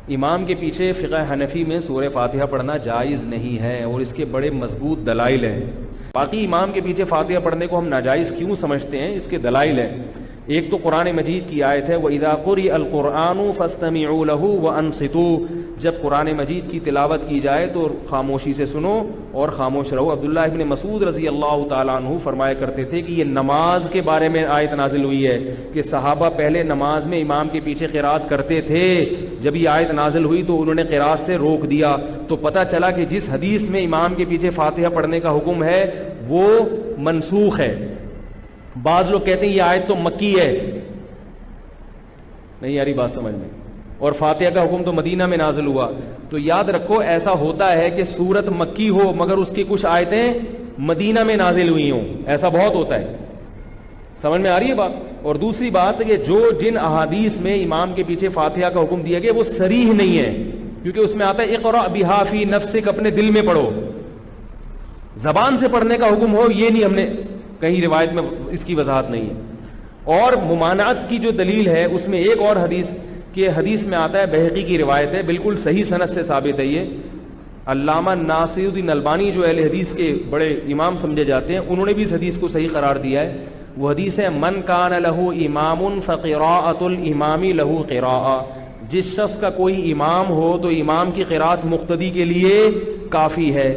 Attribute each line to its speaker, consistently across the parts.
Speaker 1: امام کے پیچھے فقہ حنفی میں سورہ فاتحہ پڑھنا جائز نہیں ہے، اور اس کے بڑے مضبوط دلائل ہیں۔ باقی امام کے پیچھے فاتحہ پڑھنے کو ہم ناجائز کیوں سمجھتے ہیں، اس کے دلائل ہیں۔ ایک تو قرآن مجید کی آیت ہے وَإِذَا قُرِئَ الْقُرْآنُ فَاسْتَمِعُوا لَهُ وَأَنصِتُوا، جب قرآن مجید کی تلاوت کی جائے تو خاموشی سے سنو اور خاموش رہو۔ عبداللہ ابن مسعود رضی اللہ تعالیٰ عنہ فرمایا کرتے تھے کہ یہ نماز کے بارے میں آیت نازل ہوئی ہے کہ صحابہ پہلے نماز میں امام کے پیچھے قرات کرتے تھے، جب یہ آیت نازل ہوئی تو انہوں نے قرات سے روک دیا، تو پتہ چلا کہ جس حدیث میں امام کے پیچھے فاتحہ پڑھنے کا حکم ہے وہ منسوخ ہے۔ بعض لوگ کہتے ہیں یہ آیت تو مکی ہے، نہیں یاری بات سمجھ میں، اور فاتحہ کا حکم تو مدینہ میں نازل ہوا۔ تو یاد رکھو ایسا ہوتا ہے کہ سورت مکی ہو مگر اس کی کچھ آیتیں مدینہ میں نازل ہوئی ہوں، ایسا بہت ہوتا ہے۔ سمجھ میں آ رہی ہے بات؟ اور دوسری بات کہ جو جن احادیث میں امام کے پیچھے فاتحہ کا حکم دیا گیا وہ صریح نہیں ہے، کیونکہ اس میں آتا ہے اقرأ بہا فی نفسک، اپنے دل میں پڑھو، زبان سے پڑھنے کا حکم ہو یہ نہیں، ہم نے کہیں روایت میں اس کی وضاحت نہیں ہے۔ اور ممانعت کی جو دلیل ہے اس میں ایک اور حدیث کہ حدیث میں آتا ہے، بہقی کی روایت ہے، بالکل صحیح سند سے ثابت ہے یہ۔ علامہ ناصر الدین البانی جو اہل حدیث کے بڑے امام سمجھے جاتے ہیں، انہوں نے بھی اس حدیث کو صحیح قرار دیا ہے۔ وہ حدیث ہے من کان لہ امام فقراءۃ الامام لہ قراءۃ، جس شخص کا کوئی امام ہو تو امام کی قرات مقتدی کے لیے کافی ہے۔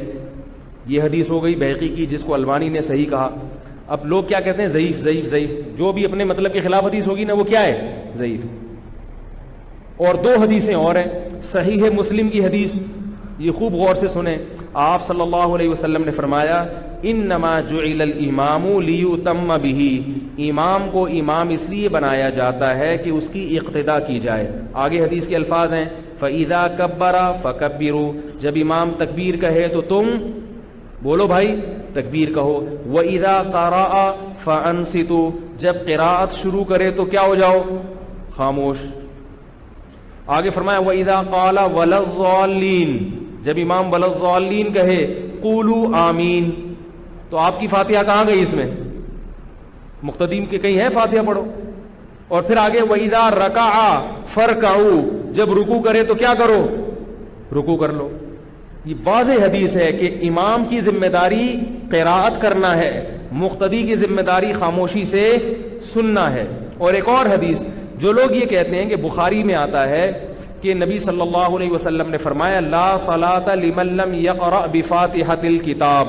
Speaker 1: یہ حدیث ہو گئی بہقی کی، جس کو البانی نے صحیح کہا۔ اب لوگ کیا کہتے ہیں؟ ضعیف ضعیف ضعیف، جو بھی اپنے مطلب کے خلاف حدیث ہوگی نا وہ کیا ہے؟ ضعیف۔ اور دو حدیثیں اور ہیں، صحیح مسلم کی حدیث، یہ خوب غور سے سنیں۔ آپ صلی اللہ علیہ وسلم نے فرمایا انما جعل الامام لیؤتم بہ، امام کو امام اس لیے بنایا جاتا ہے کہ اس کی اقتداء کی جائے۔ آگے حدیث کے الفاظ ہیں فاذا کبر فکبروا، جب امام تکبیر کہے تو تم بولو بھائی تکبیر کہو۔ وَإِذَا قَرَأَ فَأَنصِتُوا، جب قراءت شروع کرے تو کیا ہو جاؤ؟ خاموش۔ آگے فرمایا وَإِذَا قَالَ وَلَا الضَّالِّينَ، جب امام وَلَا الضَّالِّينَ کہے قُولُوا آمین، تو آپ کی فاتحہ کہاں گئی؟ اس میں مقتدیم کے کہیں ہے فاتحہ پڑھو۔ اور پھر آگے وَإِذَا رَكَعَ فَارْكَعُوا، جب رکوع کرے تو کیا کرو؟ رکوع کر لو۔ یہ واضح حدیث ہے کہ امام کی ذمہ داری قراءت کرنا ہے، مقتدی کی ذمہ داری خاموشی سے سننا ہے۔ اور ایک اور حدیث، جو لوگ یہ کہتے ہیں کہ بخاری میں آتا ہے کہ نبی صلی اللہ علیہ وسلم نے فرمایا لا صلاۃ لمن لم یقرأ بفاتحۃ الکتاب،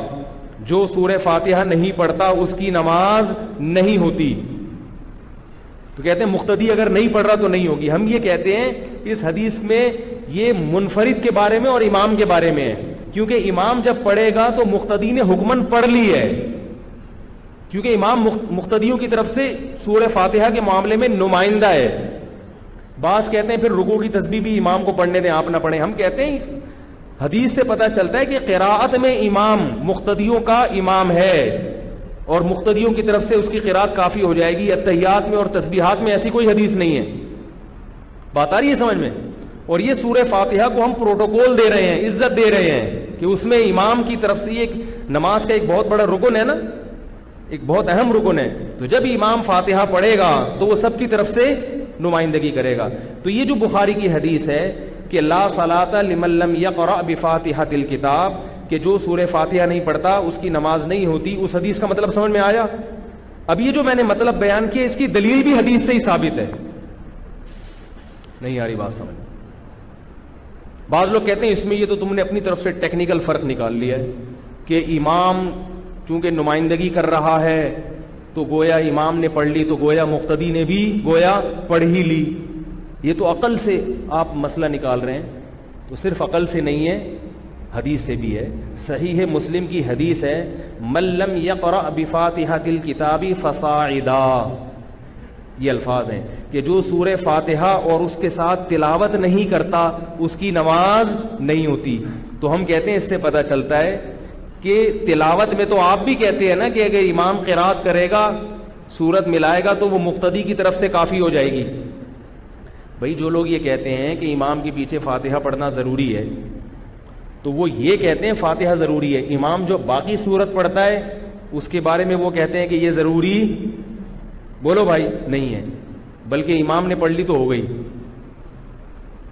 Speaker 1: جو سورہ فاتحہ نہیں پڑھتا اس کی نماز نہیں ہوتی۔ تو کہتے ہیں مقتدی اگر نہیں پڑھ رہا تو نہیں ہوگی۔ ہم یہ کہتے ہیں اس حدیث میں یہ منفرد کے بارے میں اور امام کے بارے میں ہے، کیونکہ امام جب پڑھے گا تو مقتدی نے حکمن پڑھ لی ہے، کیونکہ امام مقتدیوں کی طرف سے سورہ فاتحہ کے معاملے میں نمائندہ ہے۔ بعض کہتے ہیں پھر رکوع کی تسبیح بھی امام کو پڑھنے دیں، آپ نہ پڑھیں۔ ہم کہتے ہیں حدیث سے پتہ چلتا ہے کہ قراءت میں امام مقتدیوں کا امام ہے، اور مقتدیوں کی طرف سے اس کی قراءت کافی ہو جائے گی۔ اتحیات میں اور تسبیحات میں ایسی کوئی حدیث نہیں ہے۔ بات آ رہی ہے سمجھ میں؟ اور یہ سورہ فاتحہ کو ہم پروٹوکول دے رہے ہیں، عزت دے رہے ہیں کہ اس میں امام کی طرف سے ایک نماز کا ایک بہت بڑا رکن ہے نا، ایک بہت اہم رکن ہے۔ تو جب امام فاتحہ پڑھے گا تو وہ سب کی طرف سے نمائندگی کرے گا۔ تو یہ جو بخاری کی حدیث ہے کہ لا صلاۃ لمن لم یقرأ بفاتحۃ الکتاب، کہ جو سورہ فاتحہ نہیں پڑھتا اس کی نماز نہیں ہوتی، اس حدیث کا مطلب سمجھ میں آیا؟ اب یہ جو میں نے مطلب بیان کیا اس کی دلیل بھی حدیث سے ہی ثابت ہے۔ نہیں آ رہی بات سمجھ؟ بعض لوگ کہتے ہیں اس میں یہ تو تم نے اپنی طرف سے ٹیکنیکل فرق نکال لیا ہے کہ امام چونکہ نمائندگی کر رہا ہے تو گویا امام نے پڑھ لی تو گویا مقتدی نے بھی گویا پڑھ ہی لی۔ یہ تو عقل سے آپ مسئلہ نکال رہے ہیں، تو صرف عقل سے نہیں ہے، حدیث سے بھی ہے۔ صحیح مسلم کی حدیث ہے من لم یقرأ بفاتحۃ الکتاب فصاعدا، یہ الفاظ ہیں کہ جو سورہ فاتحہ اور اس کے ساتھ تلاوت نہیں کرتا اس کی نماز نہیں ہوتی۔ تو ہم کہتے ہیں اس سے پتہ چلتا ہے کہ تلاوت میں تو آپ بھی کہتے ہیں نا کہ اگر امام قرات کرے گا سورت ملائے گا تو وہ مقتدی کی طرف سے کافی ہو جائے گی۔ بھائی جو لوگ یہ کہتے ہیں کہ امام کے پیچھے فاتحہ پڑھنا ضروری ہے تو وہ یہ کہتے ہیں فاتحہ ضروری ہے، امام جو باقی سورت پڑھتا ہے اس کے بارے میں وہ کہتے ہیں کہ یہ ضروری بولو بھائی نہیں ہے، بلکہ امام نے پڑھ لی تو ہو گئی۔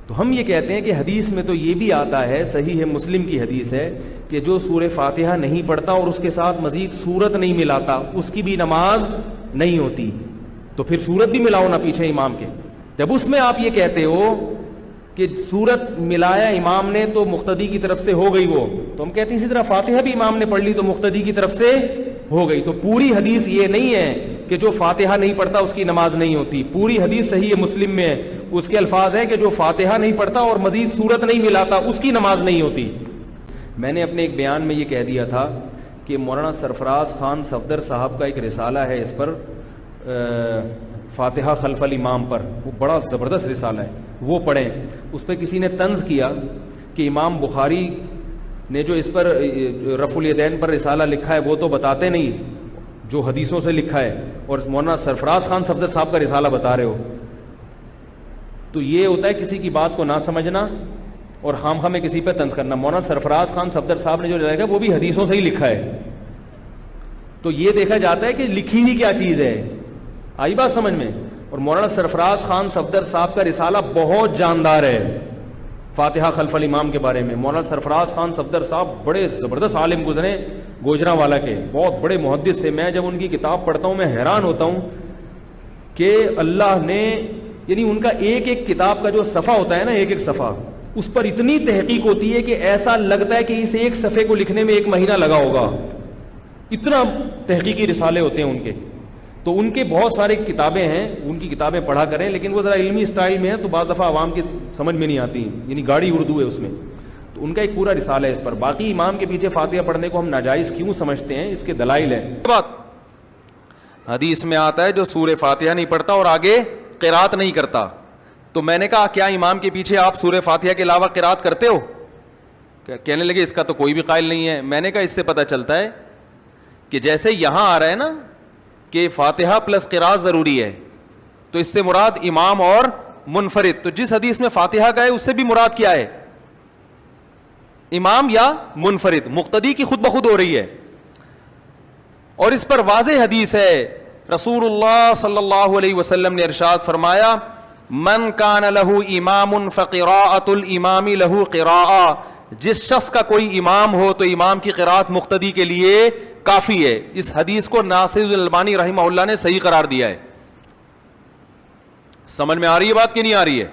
Speaker 1: تو ہم یہ کہتے ہیں کہ حدیث میں تو یہ بھی آتا ہے, صحیح ہے, مسلم کی حدیث ہے کہ جو سورہ فاتحہ نہیں پڑھتا اور اس کے ساتھ مزید سورت نہیں ملاتا اس کی بھی نماز نہیں ہوتی. تو پھر سورت بھی ملاؤ نا پیچھے امام کے. جب اس میں آپ یہ کہتے ہو کہ سورت ملایا امام نے تو مقتدی کی طرف سے ہو گئی وہ, تو ہم کہتے ہیں اسی طرح فاتحہ بھی امام نے پڑھ لی تو مقتدی کی طرف سے ہو گئی. تو پوری حدیث یہ نہیں ہے کہ جو فاتحہ نہیں پڑھتا اس کی نماز نہیں ہوتی. پوری حدیث صحیح مسلم میں ہے, اس کے الفاظ ہیں کہ جو فاتحہ نہیں پڑھتا اور مزید سورت نہیں ملاتا اس کی نماز نہیں ہوتی. میں نے اپنے ایک بیان میں یہ کہہ دیا تھا کہ مولانا سرفراز خان صفدر صاحب کا ایک رسالہ ہے اس پر, فاتحہ خلف الامام پر, وہ بڑا زبردست رسالہ ہے, وہ پڑھیں. اس پہ کسی نے طنز کیا کہ امام بخاری نے جو اس پر رفع الیدین پر رسالہ لکھا ہے وہ تو بتاتے نہیں جو حدیثوں سے لکھا ہے, اور مولانا سرفراز خان صفدر صاحب کا رسالہ بتا رہے ہو. تو یہ ہوتا ہے کسی کی بات کو نہ سمجھنا اور خام خواہ میں کسی پہ طنز کرنا. مولانا سرفراز خان صفدر صاحب نے جو لکھا ہے وہ بھی حدیثوں سے ہی لکھا ہے. تو یہ دیکھا جاتا ہے کہ لکھی ہوئی کیا چیز ہے. آئی بات سمجھ میں؟ اور مولانا سرفراز خان صفدر صاحب کا رسالہ بہت جاندار ہے فاتحہ خلف الامام کے بارے میں. مولانا سرفراز خان صفدر صاحب بڑے زبردست عالم گزرے گوجرانوالا کے, بہت بڑے محدث تھے. میں جب ان کی کتاب پڑھتا ہوں میں حیران ہوتا ہوں کہ اللہ نے, یعنی ان کا ایک ایک کتاب کا جو صفحہ ہوتا ہے نا, ایک ایک صفحہ, اس پر اتنی تحقیق ہوتی ہے کہ ایسا لگتا ہے کہ اس ایک صفحے کو لکھنے میں 1 مہینہ لگا ہوگا. اتنا تحقیقی رسالے ہوتے ہیں ان کے. تو ان کے بہت سارے کتابیں ہیں, ان کی کتابیں پڑھا کریں, لیکن وہ ذرا علمی اسٹائل میں ہے تو بعض دفعہ عوام کی سمجھ میں نہیں آتی, یعنی گاڑی اردو ہے اس میں. تو ان کا ایک پورا رسالہ ہے اس پر. باقی امام کے پیچھے فاتحہ پڑھنے کو ہم ناجائز کیوں سمجھتے ہیں, اس کے دلائل ہیں.
Speaker 2: بات حدیث میں آتا ہے جو سورہ فاتحہ نہیں پڑھتا اور آگے قرات نہیں کرتا. تو میں نے کہا کیا امام کے پیچھے آپ سورہ فاتحہ کے علاوہ قرات کرتے ہو؟ کہنے لگے اس کا تو کوئی بھی قائل نہیں ہے. میں نے کہا اس سے پتہ چلتا ہے کہ جیسے یہاں آ رہا ہے نا کہ فاتحہ پلس قرات ضروری ہے, تو اس سے مراد امام اور منفرد. تو جس حدیث میں فاتحہ کا ہے اس سے بھی مراد کیا ہے, امام یا منفرد. مقتدی کی خود بخود ہو رہی ہے. اور اس پر واضح حدیث ہے, رسول اللہ صلی اللہ علیہ وسلم نے ارشاد فرمایا, من کان لہ امام فقراءۃ الامام لہ قراءۃ. جس شخص کا کوئی امام ہو تو امام کی قرات مقتدی کے لیے کافی ہے. اس حدیث کو ناصر الالبانی رحمہ اللہ نے صحیح قرار دیا ہے. سمجھ میں آ رہی ہے بات کہ نہیں آ رہی ہے؟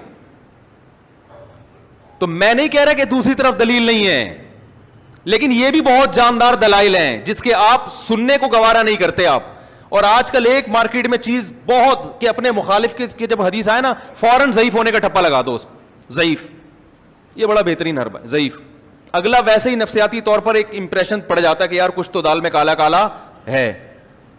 Speaker 2: تو میں نہیں کہہ رہا کہ دوسری طرف دلیل نہیں ہے, لیکن یہ بھی بہت جاندار دلائل ہیں جس کے آپ سننے کو گوارا نہیں کرتے آپ. اور آج کل ایک مارکیٹ میں چیز بہت کہ اپنے مخالف کے جب حدیث آئے نا فوراً ضعیف ہونے کا ٹھپا لگا دو اس کو. ضعیف, یہ بڑا بہترین حربہ ہے, ضعیف. اگلا ویسے ہی نفسیاتی طور پر ایک امپریشن پڑ جاتا ہے کہ یار کچھ تو دال میں کالا کالا ہے.